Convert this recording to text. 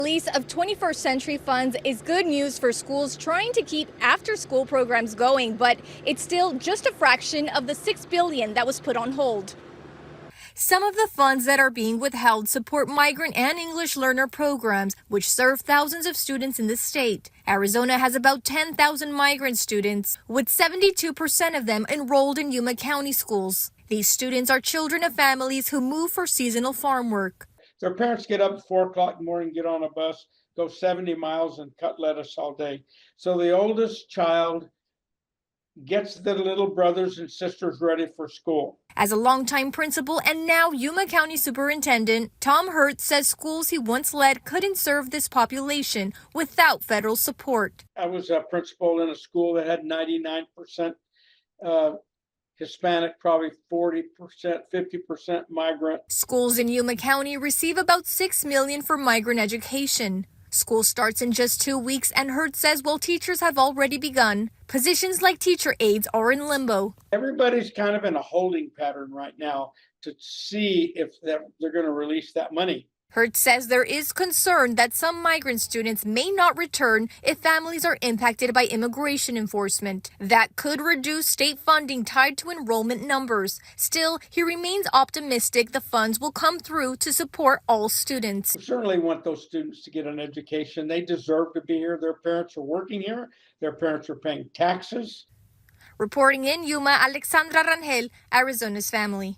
Release of 21st Century funds is good news for schools trying to keep after-school programs going, but it's still just a fraction of the $6 billion that was put on hold. Some of the funds that are being withheld support migrant and English learner programs, which serve thousands of students in the state. Arizona has about 10,000 migrant students, with 72% of them enrolled in Yuma County schools. These students are children of families who move for seasonal farm work. Their parents get up at 4 o'clock in the morning, get on a bus, go 70 miles and cut lettuce all day. So the oldest child gets the little brothers and sisters ready for school. As a longtime principal and now Yuma County Superintendent, Tom Hurt says schools he once led couldn't serve this population without federal support. I was a principal in a school that had 99% Hispanic, probably 40%, 50% migrant. Schools in Yuma County receive about $6 million for migrant education. School starts in just 2 weeks, and Hurt says while teachers have already begun, positions like teacher aides are in limbo. Everybody's kind of in a holding pattern right now to see if they're going to release that money. Hurt says there is concern that some migrant students may not return if families are impacted by immigration enforcement. That could reduce state funding tied to enrollment numbers. Still, he remains optimistic the funds will come through to support all students. We certainly want those students to get an education. They deserve to be here. Their parents are working here. Their parents are paying taxes. Reporting in Yuma, Alexandra Rangel, Arizona's Family.